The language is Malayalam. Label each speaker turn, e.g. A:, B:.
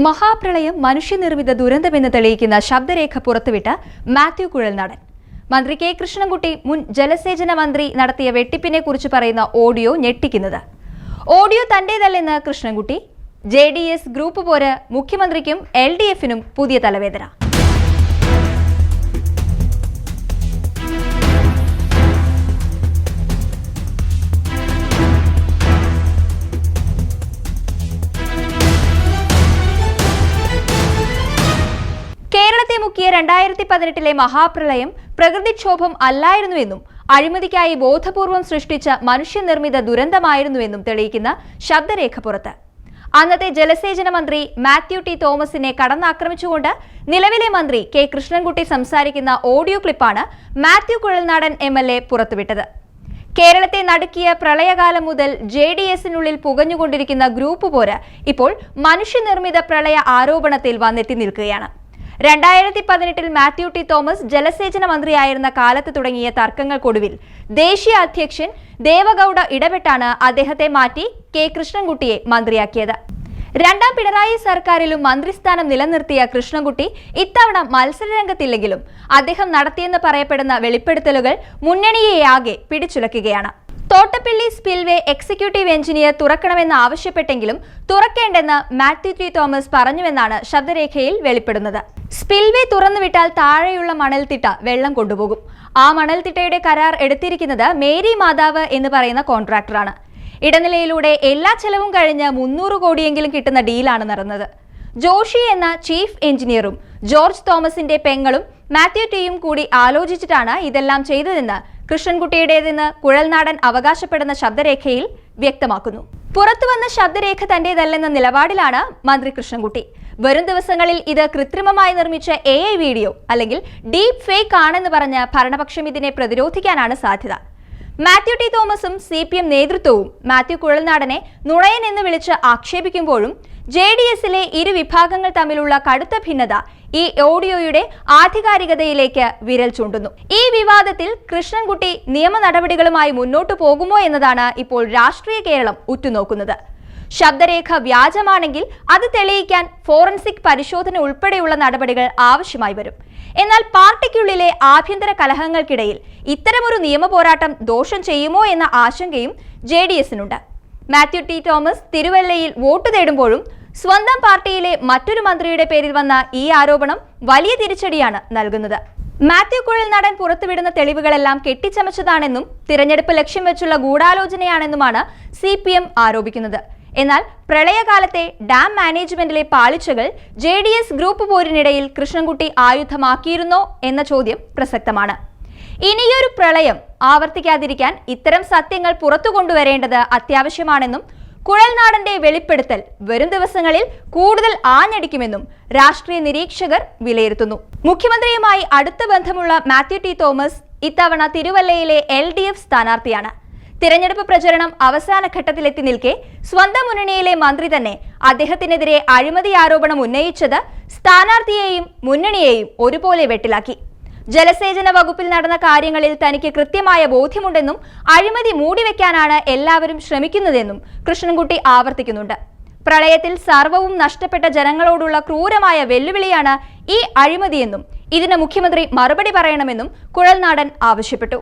A: മഹാപ്രളയം മനുഷ്യനിർമ്മിത ദുരന്തമെന്ന് തെളിയിക്കുന്ന ശബ്ദരേഖ പുറത്തുവിട്ട മാത്യു കുഴൽനാടൻ. മന്ത്രി കെ കൃഷ്ണൻകുട്ടി മുൻ ജലസേചന മന്ത്രി നടത്തിയ വെട്ടിപ്പിനെ കുറിച്ച് പറയുന്ന ഓഡിയോ ഞെട്ടിക്കുന്നത്. ഓഡിയോ തന്റേതല്ലെന്ന് കൃഷ്ണൻകുട്ടി. JDS ഗ്രൂപ്പ് പോര് മുഖ്യമന്ത്രിക്കും LDFനും പുതിയ തലവേദന. കേരളത്തെ മുക്കിയ 2018 മഹാപ്രളയം പ്രകൃതിക്ഷോഭം അല്ലായിരുന്നുവെന്നും അഴിമതിക്കായി ബോധപൂർവം സൃഷ്ടിച്ച മനുഷ്യനിർമ്മിത ദുരന്തമായിരുന്നുവെന്നും തെളിയിക്കുന്ന ശബ്ദരേഖ പുറത്ത്. അന്നത്തെ ജലസേചന മന്ത്രി മാത്യു ടി തോമസിനെ കടന്നാക്രമിച്ചുകൊണ്ട് നിലവിലെ മന്ത്രി കെ കൃഷ്ണൻകുട്ടി സംസാരിക്കുന്ന ഓഡിയോ ക്ലിപ്പാണ് മാത്യു കുഴൽനാടൻ MLA പുറത്തുവിട്ടത്. കേരളത്തെ നടുക്കിയ പ്രളയകാലം മുതൽ JDSനുള്ളിൽ പുകഞ്ഞുകൊണ്ടിരിക്കുന്ന ഗ്രൂപ്പ് പോര് ഇപ്പോൾ മനുഷ്യനിർമ്മിത പ്രളയ ആരോപണത്തിൽ വന്നെത്തി നിൽക്കുകയാണ്. 2018 മാത്യു ടി തോമസ് ജലസേചന മന്ത്രിയായിരുന്ന കാലത്ത് തുടങ്ങിയ തർക്കങ്ങൾക്കൊടുവിൽ ദേശീയ അധ്യക്ഷൻ ദേവഗൌഡ ഇടപെട്ടാണ് അദ്ദേഹത്തെ മാറ്റി കെ കൃഷ്ണൻകുട്ടിയെ മന്ത്രിയാക്കിയത്. രണ്ടാം പിണറായി സർക്കാരിലും മന്ത്രിസ്ഥാനം നിലനിർത്തിയ കൃഷ്ണൻകുട്ടി ഇത്തവണ മത്സരരംഗത്തില്ലെങ്കിലും അദ്ദേഹം നടത്തിയെന്ന് പറയപ്പെടുന്ന വെളിപ്പെടുത്തലുകൾ മുന്നണിയെയാകെ പിടിച്ചുലക്കുകയാണ്. തോട്ടപ്പള്ളി സ്പിൽവേ എക്സിക്യൂട്ടീവ് എഞ്ചിനീയർ തുറക്കണമെന്ന് ആവശ്യപ്പെട്ടെങ്കിലും തുറക്കേണ്ടെന്ന് മാത്യു ടി തോമസ് പറഞ്ഞുവെന്നാണ് ശബ്ദരേഖയിൽ വെളിപ്പെടുന്നത്. സ്പിൽവേ തുറന്നുവിട്ടാൽ താഴെയുള്ള മണൽത്തിട്ട വെള്ളം കൊണ്ടുപോകും. ആ മണൽത്തിട്ടയുടെ കരാർ എടുത്തിരിക്കുന്നത് മേരി മാതാവ് എന്ന് പറയുന്ന കോൺട്രാക്ടറാണ്. ഇടനിലയിലൂടെ എല്ലാ ചെലവും കഴിഞ്ഞ് 300 കോടിയെങ്കിലും കിട്ടുന്ന ഡീലാണ് നടന്നത്. ജോഷി എന്ന ചീഫ് എഞ്ചിനീയറും ജോർജ് തോമസിന്റെ പെങ്ങളും മാത്യു ടിയും കൂടി ആലോചിച്ചിട്ടാണ് ഇതെല്ലാം ചെയ്തതെന്ന് കൃഷ്ണൻകുട്ടിയുടേതെന്ന് കുഴൽനാടൻ അവകാശപ്പെടുന്ന ശബ്ദരേഖയിൽ വ്യക്തമാക്കുന്നു. പുറത്തുവന്ന ശബ്ദരേഖ തന്റേതല്ലെന്ന നിലപാടിലാണ് മന്ത്രി കൃഷ്ണൻകുട്ടി. വരും ദിവസങ്ങളിൽ ഇത് കൃത്രിമമായി നിർമ്മിച്ച AI വീഡിയോ അല്ലെങ്കിൽ ഡീപ് ഫേക്ക് ആണെന്ന് പറഞ്ഞ് ഭരണപക്ഷം ഇതിനെ പ്രതിരോധിക്കാനാണ് സാധ്യത. മാത്യു ടി തോമസും CPM നേതൃത്വവും മാത്യു കുഴൽനാടനെ നുണയൻ എന്ന് വിളിച്ച് ആക്ഷേപിക്കുമ്പോഴും JDSലെ ഇരു വിഭാഗങ്ങൾ തമ്മിലുള്ള കടുത്ത ഭിന്നത ഈ ഓഡിയോയുടെ ആധികാരികതയിലേക്ക് വിരൽ ചൂണ്ടുന്നു. ഈ വിവാദത്തിൽ കൃഷ്ണൻകുട്ടി നിയമ നടപടികളുമായി മുന്നോട്ടു പോകുമോ എന്നതാണ് ഇപ്പോൾ രാഷ്ട്രീയ കേരളം ഉറ്റുനോക്കുന്നത്. ശബ്ദരേഖ വ്യാജമാണെങ്കിൽ അത് തെളിയിക്കാൻ ഫോറൻസിക് പരിശോധന ഉൾപ്പെടെയുള്ള നടപടികൾ ആവശ്യമായി വരും. എന്നാൽ പാർട്ടിക്കുള്ളിലെ ആഭ്യന്തര കലഹങ്ങൾക്കിടയിൽ ഇത്തരമൊരു നിയമ പോരാട്ടം ദോഷം ചെയ്യുമോ എന്ന ആശങ്കയും JDSനുണ്ട്. മാത്യു ടി തോമസ് തിരുവല്ലയിൽ വോട്ട് തേടുമ്പോഴും സ്വന്തം പാർട്ടിയിലെ മറ്റൊരു മന്ത്രിയുടെ പേരിൽ വന്ന ഈ ആരോപണം വലിയ തിരിച്ചടിയാണ് നൽകുന്നത്. മാത്യു കുഴൽനാടൻ പുറത്തുവിടുന്ന തെളിവുകളെല്ലാം കെട്ടിച്ചമച്ചതാണെന്നും തിരഞ്ഞെടുപ്പ് ലക്ഷ്യം വെച്ചുള്ള ഗൂഢാലോചനയാണെന്നുമാണ് CPM ആരോപിക്കുന്നത്. എന്നാൽ പ്രളയകാലത്തെ ഡാം മാനേജ്മെന്റിലെ പാളിച്ചകൾ JDS ഗ്രൂപ്പ് പോരിനിടയിൽ കൃഷ്ണൻകുട്ടി ആയുധമാക്കിയിരുന്നോ എന്ന ചോദ്യം പ്രസക്തമാണ്. ഇനിയൊരു പ്രളയം ആവർത്തിക്കാതിരിക്കാൻ ഇത്തരം സത്യങ്ങൾ പുറത്തു കൊണ്ടുവരേണ്ടത് അത്യാവശ്യമാണെന്നും കുഴൽനാടന്റെ വെളിപ്പെടുത്തൽ വരും ദിവസങ്ങളിൽ കൂടുതൽ ആഞ്ഞടിക്കുമെന്നും രാഷ്ട്രീയ നിരീക്ഷകർ വിലയിരുത്തുന്നു. മുഖ്യമന്ത്രിയുമായി അടുത്ത ബന്ധമുള്ള മാത്യു ടി തോമസ് ഇത്തവണ തിരുവല്ലയിലെ LDF സ്ഥാനാർത്ഥിയാണ്. തിരഞ്ഞെടുപ്പ് പ്രചരണം അവസാന ഘട്ടത്തിലെത്തി നിൽക്കെ സ്വന്തം മുന്നണിയിലെ മന്ത്രി തന്നെ അദ്ദേഹത്തിനെതിരെ അഴിമതി ആരോപണം ഉന്നയിച്ചത് സ്ഥാനാർത്ഥിയെയും മുന്നണിയെയും ഒരുപോലെ വെട്ടിലാക്കി. ജലസേചന വകുപ്പിൽ നടന്ന കാര്യങ്ങളിൽ തനിക്ക് കൃത്യമായ ബോധ്യമുണ്ടെന്നും അഴിമതി മൂടിവെക്കാനാണ് എല്ലാവരും ശ്രമിക്കുന്നതെന്നും കൃഷ്ണൻകുട്ടി ആവർത്തിക്കുന്നുണ്ട്. പ്രളയത്തിൽ സർവ്വവും നഷ്ടപ്പെട്ട ജനങ്ങളോടുള്ള ക്രൂരമായ വെല്ലുവിളിയാണ് ഈ അഴിമതിയെന്നും ഇതിന് മുഖ്യമന്ത്രി മറുപടി പറയണമെന്നും കുഴൽനാടൻ ആവശ്യപ്പെട്ടു.